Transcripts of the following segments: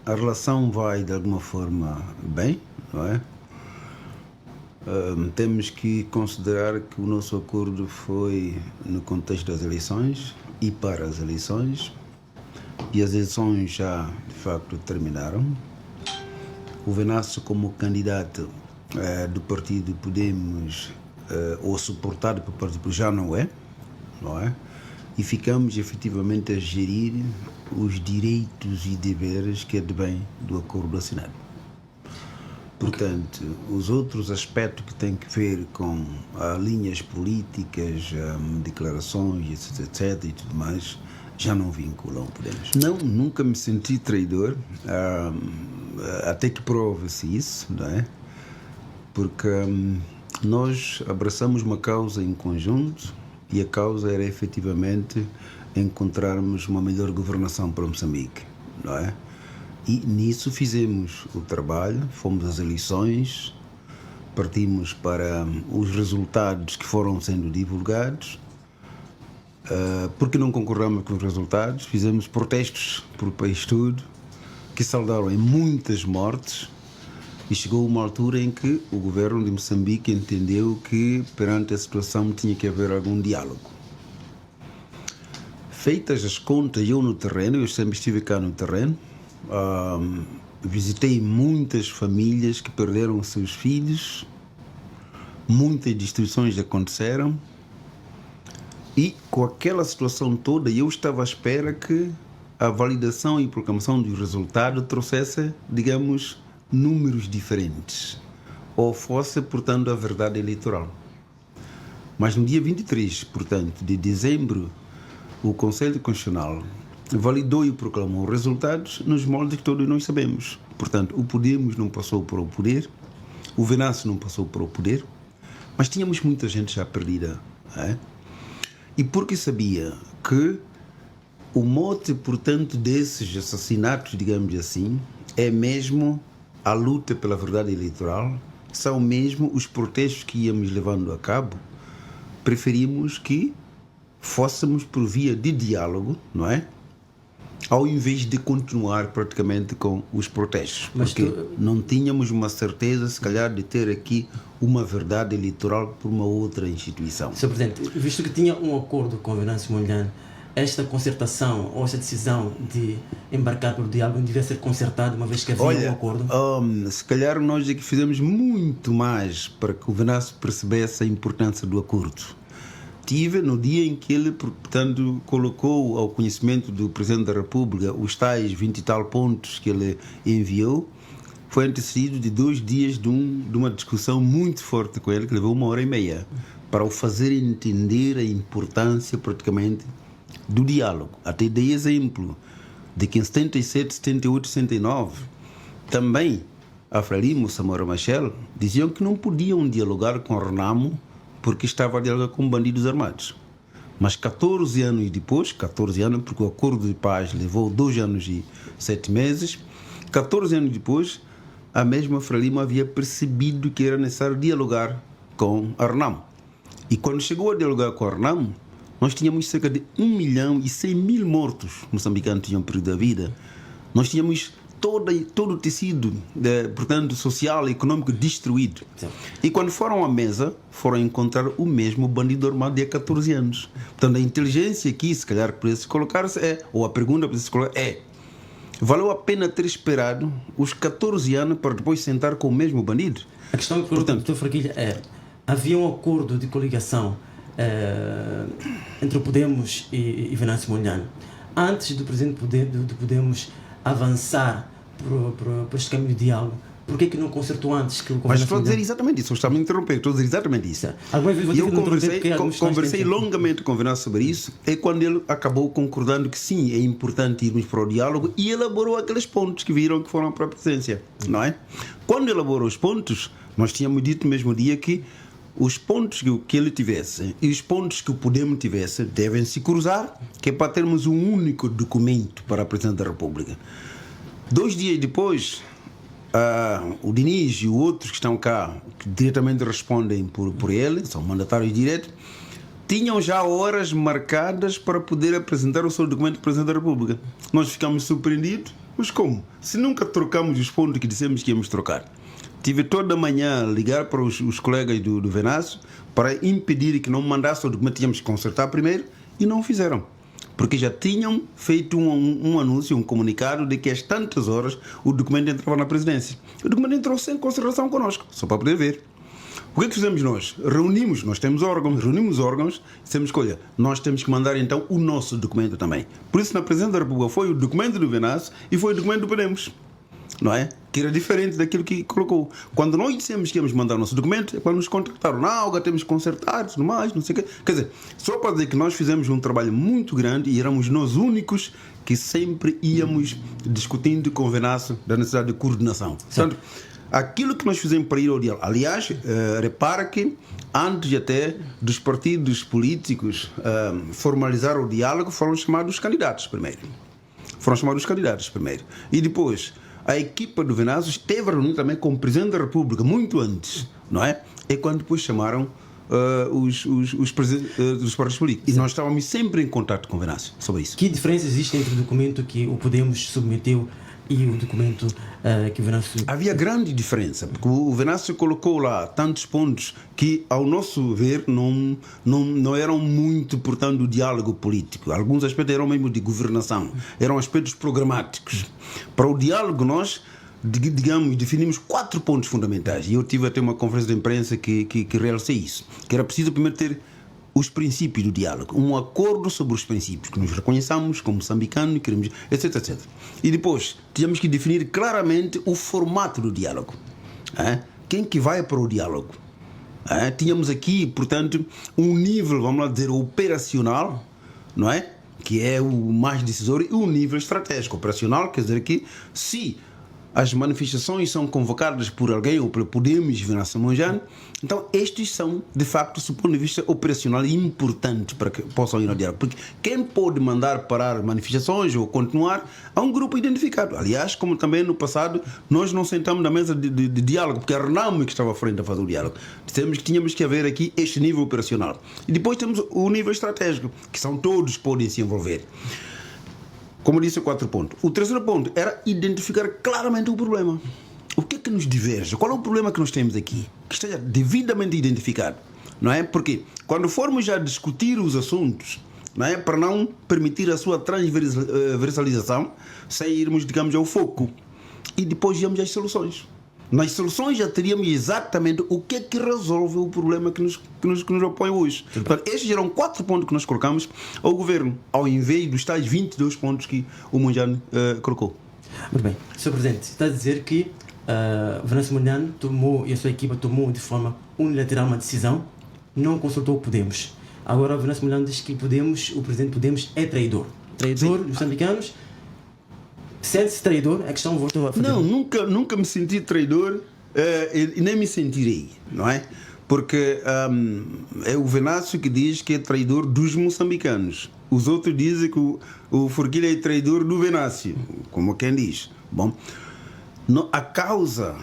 a relação vai de alguma forma bem, não é? Temos que considerar que o nosso acordo foi no contexto das eleições e para as eleições, e as eleições já de facto terminaram. O Venâncio, como candidato do partido Podemos, ou suportado pelo partido, já não é? E ficamos efetivamente a gerir os direitos e deveres que advêm do acordo assinado. Portanto, os outros aspectos que têm que ver com linhas políticas, declarações, etc. e tudo mais, já não vinculam Podemos. Não, nunca me senti traidor, até que prove-se isso, não é? Porque nós abraçamos uma causa em conjunto e a causa era efetivamente encontrarmos uma melhor governação para Moçambique, não é? E nisso fizemos o trabalho, fomos às eleições, partimos para os resultados que foram sendo divulgados. Porque não concordamos com os resultados, fizemos protestos por o país todo, que saldaram em muitas mortes, e chegou uma altura em que o governo de Moçambique entendeu que perante a situação tinha que haver algum diálogo. Feitas as contas, eu no terreno, eu sempre estive cá no terreno, visitei muitas famílias que perderam seus filhos, muitas destruições aconteceram, e com aquela situação toda eu estava à espera que a validação e proclamação do resultado trouxesse, digamos, números diferentes, ou fosse, portanto, a verdade eleitoral. Mas no dia 23, portanto, de dezembro, o Conselho Constitucional validou e proclamou resultados nos moldes que todos nós sabemos. Portanto, o Podemos não passou para o poder, o Venâncio não passou para o poder, mas tínhamos muita gente já perdida. E porque sabia que o mote, portanto, desses assassinatos, digamos assim, é mesmo a luta pela verdade eleitoral, são mesmo os protestos que íamos levando a cabo, preferimos que fôssemos por via de diálogo, não é? Ao invés de continuar praticamente com os protestos. Porque não tínhamos uma certeza, se calhar, de ter aqui uma verdade eleitoral por uma outra instituição. Sr. Presidente, visto que tinha um acordo com o Venâncio Mondlane, esta concertação ou esta decisão de embarcar pelo diálogo devia ser concertada, uma vez que havia um acordo? Se calhar nós é que fizemos muito mais para que o Venâncio percebesse a importância do acordo. Tive no dia em que ele, portanto, colocou ao conhecimento do Presidente da República os tais 20 e tal pontos que ele enviou, foi antecedido de 2 dias de uma discussão muito forte com ele, que levou 1h30, para o fazer entender a importância, praticamente, do diálogo. Até dei exemplo de que em 77, 78, 79, também a Frelimo, Samora Machel, diziam que não podiam dialogar com a Renamo porque estava a dialogar com bandidos armados. Mas 14 anos depois, 14 anos, porque o acordo de paz levou 2 anos e 7 meses, 14 anos depois, a mesma Frelimo havia percebido que era necessário dialogar com a Renamo. E quando chegou a dialogar com a Renamo, nós tínhamos cerca de 1.100.000 mortos moçambicanos tinham perdido a vida. Nós tínhamos todo o tecido, portanto, social e econômico destruído. Sim. E quando foram à mesa, foram encontrar o mesmo bandido armado de há 14 anos. Portanto, a inteligência aqui, se calhar, precisa colocar-se ou a pergunta precisa colocar valeu a pena ter esperado os 14 anos para depois sentar com o mesmo bandido? A questão que portanto, Dr. Fraquilha havia um acordo de coligação entre o Podemos e Venâncio Mondlane. Antes do presidente do Podemos avançar por este caminho de diálogo, por que não consertou antes? Mas estou a dizer exatamente isso, está-me a interromper, estou a dizer exatamente isso. E eu conversei longamente com o Venâncio sobre isso, é quando ele acabou concordando que sim, é importante irmos para o diálogo e elaborou aqueles pontos que viram que foram para a presidência, não é? Quando elaborou os pontos, nós tínhamos dito no mesmo dia que os pontos que ele tivesse e os pontos que o Podemos tivesse devem se cruzar, que é para termos um único documento para a Presidente da República. 2 dias depois, o Diniz e outros que estão cá, que diretamente respondem por ele, são mandatários diretos, tinham já horas marcadas para poder apresentar o seu documento ao Presidente da República. Nós ficamos surpreendidos Mas como? Se nunca trocamos os pontos que dissemos que íamos trocar. Tive toda a manhã a ligar para os colegas do Venâncio para impedir que não mandassem o documento, tínhamos que consertar primeiro, e não o fizeram. Porque já tinham feito um anúncio, um comunicado de que às tantas horas o documento entrava na presidência. O documento entrou sem consideração connosco, só para poder ver. O que é que fizemos nós? Nós temos órgãos, reunimos os órgãos e dissemos que, olha, nós temos que mandar então o nosso documento também. Por isso, na Presidência da República foi o documento do Venâncio e foi o documento do Podemos. Não é? Que era diferente daquilo que colocou. Quando nós dissemos que íamos mandar o nosso documento, é quando nos contactaram. Não, agora temos que consertar, tudo mais, não sei o quê. Quer dizer, só para dizer que nós fizemos um trabalho muito grande e éramos nós únicos que sempre íamos discutindo com o Venâncio da necessidade de coordenação. Portanto, aquilo que nós fizemos para ir ao diálogo. Aliás, repara que antes até dos partidos políticos formalizar o diálogo, foram chamados os candidatos primeiro. E depois, a equipa do Venâncio esteve reunida também com o Presidente da República, muito antes, não é? É quando depois chamaram os presidentes dos partidos políticos. E nós estávamos sempre em contato com o Venâncio sobre isso. Que diferença existe entre o documento que o Podemos submeteu e o documento que o Venâncio... Havia grande diferença, porque o Venâncio colocou lá tantos pontos que, ao nosso ver, não eram muito, portanto, o diálogo político. Alguns aspectos eram mesmo de governação, eram aspectos programáticos. Para o diálogo, nós, digamos, definimos 4 pontos fundamentais. E eu tive até uma conferência de imprensa que realcei isso, que era preciso primeiro ter os princípios do diálogo, um acordo sobre os princípios, que nos reconheçamos como moçambicanos, queremos, etc, etc. E depois, tínhamos que definir claramente o formato do diálogo. Quem que vai para o diálogo? Tínhamos aqui, portanto, um nível, vamos lá dizer, operacional, não é? Que é o mais decisório, e um nível estratégico. Operacional quer dizer que, se as manifestações são convocadas por alguém ou pelo Podemos e Venâncio Mondlane, então estes são, de facto, do ponto de vista operacional, importantes para que possam ir ao diálogo. Porque quem pode mandar parar manifestações ou continuar é um grupo identificado. Aliás, como também no passado, nós não sentamos na mesa de diálogo, porque a RENAME que estava à frente a fazer o diálogo. Dissemos que tínhamos que haver aqui este nível operacional. E depois temos o nível estratégico, que são todos que podem se envolver. Como disse, 4 pontos. O terceiro ponto era identificar claramente o problema. O que é que nos diverge? Qual é o problema que nós temos aqui? Que esteja devidamente identificado. Não é? Porque quando formos já discutir os assuntos, não é? Para não permitir a sua transversalização, sem irmos, digamos, ao foco. E depois íamos às soluções. Nas soluções já teríamos exatamente o que é que resolve o problema que nos opõe hoje. Portanto, estes eram 4 pontos que nós colocamos ao governo, ao invés dos tais 22 pontos que o Mondlane colocou. Muito bem. Sr. Presidente, está a dizer que o Venâncio Mondlane tomou, e a sua equipa tomou de forma unilateral uma decisão, não consultou o Podemos. Agora o Venâncio Mondlane diz que o presidente Podemos é traidor. Traidor dos moçambicanos. Sente-se traidor? A questão voltou a fazer. Não, nunca me senti traidor e nem me sentirei, não é? Porque é o Venâncio que diz que é traidor dos moçambicanos. Os outros dizem que o Forquilha é traidor do Venâncio, como quem diz. Bom, a causa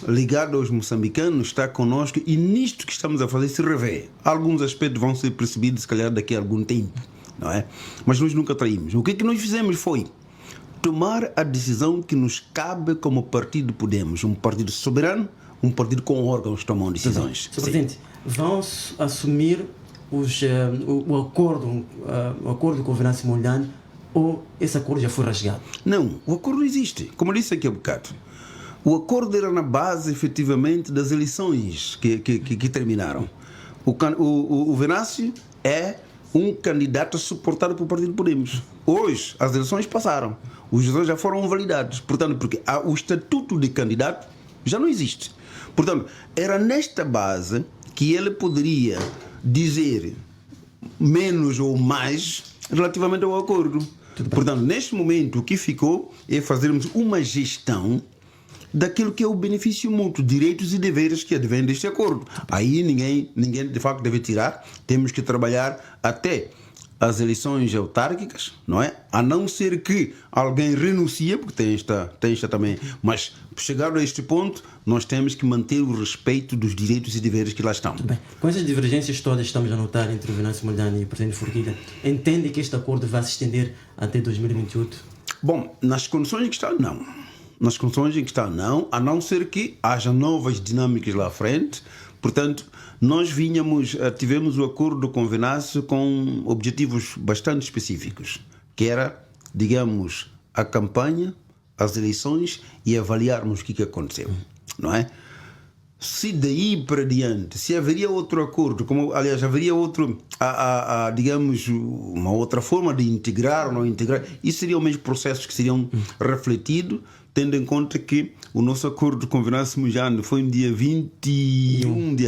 ligada aos moçambicanos está connosco e nisto que estamos a fazer se revê. Alguns aspectos vão ser percebidos, se calhar, daqui a algum tempo, não é? Mas nós nunca traímos. O que é que nós fizemos foi tomar a decisão que nos cabe como partido Podemos, um partido soberano, um partido com órgãos que tomam decisões. Sr. Presidente, vão assumir o acordo com o Venâncio Mondlane, ou esse acordo já foi rasgado? Não, o acordo existe. Como eu disse aqui há bocado, o acordo era na base, efetivamente, das eleições que terminaram. O Venâncio é um candidato suportado pelo partido Podemos. Hoje, as eleições passaram. Os resultados já foram validados. Portanto, porque o estatuto de candidato já não existe. Portanto, era nesta base que ele poderia dizer menos ou mais relativamente ao acordo. Portanto, neste momento, o que ficou é fazermos uma gestão daquilo que é o benefício mútuo, direitos e deveres que advêm deste acordo. Aí ninguém de facto deve tirar. Temos que trabalhar até as eleições autárquicas, não é? A não ser que alguém renuncie, porque tem esta também. Mas, chegado a este ponto, nós temos que manter o respeito dos direitos e deveres que lá estão. Muito bem. Com essas divergências todas que estamos a notar entre o Venâncio Mondlane e o presidente Forquilha, entende que este acordo vai se estender até 2028? Bom, nas condições em que está, não. Nas condições em que está, não, a não ser que haja novas dinâmicas lá à frente. Portanto, nós tivemos o acordo com o Venâncio com objetivos bastante específicos, que era, digamos, a campanha, as eleições e avaliarmos o que aconteceu, não é? Se daí para diante, se haveria outro acordo, como aliás haveria outro, digamos, uma outra forma de integrar ou não integrar, isso seriam mesmo processos que seriam refletidos, tendo em conta que o nosso acordo com o Venâncio Mojano foi no dia 21 de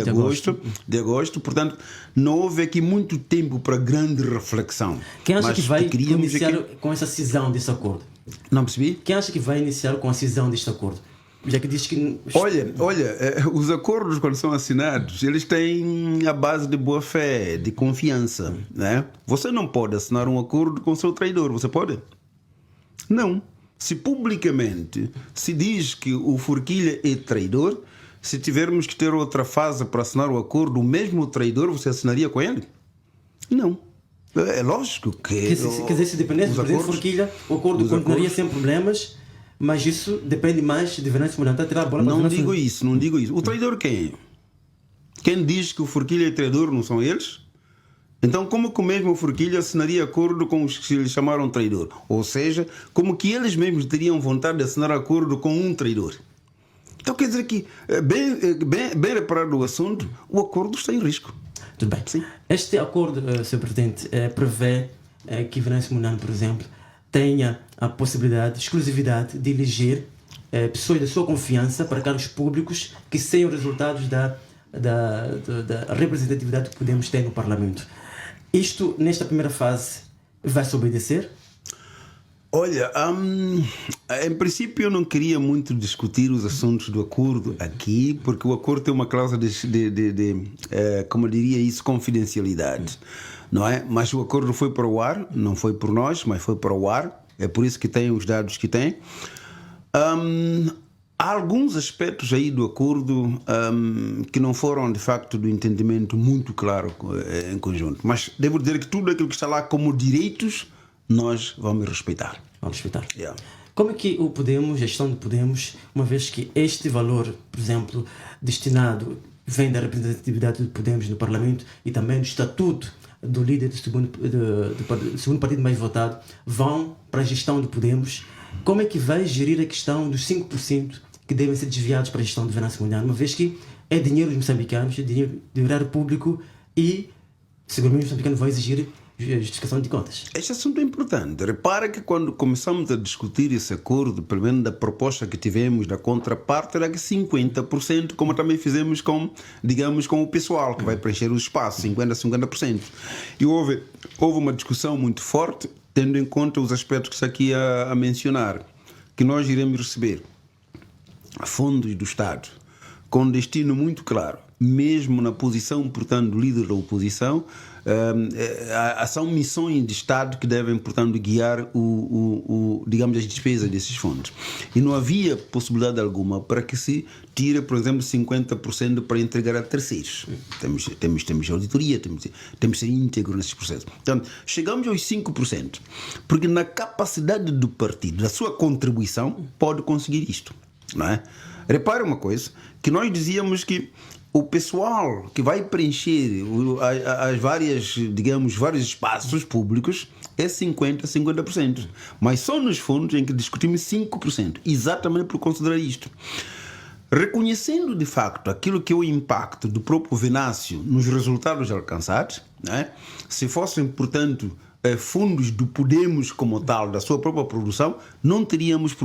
agosto, portanto não houve aqui muito tempo para grande reflexão. Quem acha que vai iniciar com essa cisão desse acordo? Não percebi? Quem acha que vai iniciar com a cisão deste acordo? Já que diz que... Olha, os acordos quando são assinados, eles têm a base de boa fé, de confiança, né? Você não pode assinar um acordo com o seu traidor, você pode? Não. Se publicamente se diz que o Forquilha é traidor, se tivermos que ter outra fase para assinar o acordo, o mesmo traidor, você assinaria com ele? Não. É lógico que... Quer dizer, se dependesse do presidente Forquilha, o acordo continuaria sem problemas, mas isso depende mais de Venâncio Mojano. Não digo isso. O traidor quem é? Quem diz que o Forquilha é traidor não são eles? Então, como que o mesmo Forquilha assinaria acordo com os que lhe chamaram traidor? Ou seja, como que eles mesmos teriam vontade de assinar acordo com um traidor? Então, quer dizer que, bem reparado o assunto, o acordo está em risco. Tudo bem. Sim. Este acordo, Sr. Presidente, prevê que Venâncio Mojano, por exemplo, tenha a possibilidade, exclusividade de eleger pessoas da sua confiança para cargos públicos que sejam resultados da representatividade que podemos ter no Parlamento. Isto, nesta primeira fase, vai-se obedecer? Olha, em princípio eu não queria muito discutir os assuntos do acordo aqui, porque o acordo tem uma cláusula de como eu diria isso, confidencialidade, não é? Mas o acordo foi para o ar, não foi por nós, mas foi para o ar, é por isso que tem os dados que tem. Há alguns aspectos aí do acordo que não foram de facto do entendimento muito claro em conjunto, mas devo dizer que tudo aquilo que está lá como direitos nós vamos respeitar. Vamos respeitar. Yeah. Como é que o Podemos, a gestão do Podemos, uma vez que este valor, por exemplo, destinado vem da representatividade do Podemos no Parlamento e também do estatuto do líder do segundo partido mais votado, vão para a gestão do Podemos, como é que vai gerir a questão dos 5% que devem ser desviados para a gestão do Venâncio Mojano, uma vez que é dinheiro dos moçambicanos, é dinheiro do erário público e seguramente os moçambicanos vão exigir justificação de contas. Este assunto é importante. Repara que quando começamos a discutir esse acordo, pelo menos da proposta que tivemos da contraparte, era que 50%, como também fizemos com o pessoal que vai preencher os espaços, 50%. E houve uma discussão muito forte, tendo em conta os aspectos que está aqui a mencionar, que nós iremos receber fundos do Estado com destino muito claro, mesmo na posição, portanto, do líder da oposição, são missões de Estado que devem, portanto, guiar digamos, as despesas desses fundos. E não havia possibilidade alguma para que se tire, por exemplo, 50% para entregar a terceiros. Temos auditoria, temos de ser íntegro nesses processos. Portanto, chegamos aos 5%, porque na capacidade do partido, da sua contribuição, pode conseguir isto, não é? Repare uma coisa, que nós dizíamos que o pessoal que vai preencher as vários espaços públicos é 50%. Mas só nos fundos em que discutimos 5%, exatamente por considerar isto. Reconhecendo de facto aquilo que é o impacto do próprio Venâncio nos resultados alcançados, né? Se fossem, portanto, fundos do Podemos como tal, da sua própria produção, não teríamos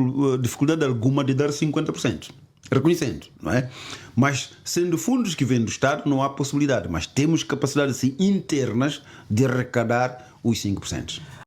dificuldade alguma de dar 50%. Reconhecendo, não é? Mas sendo fundos que vêm do Estado, não há possibilidade, mas temos capacidades assim, internas de arrecadar os 5%.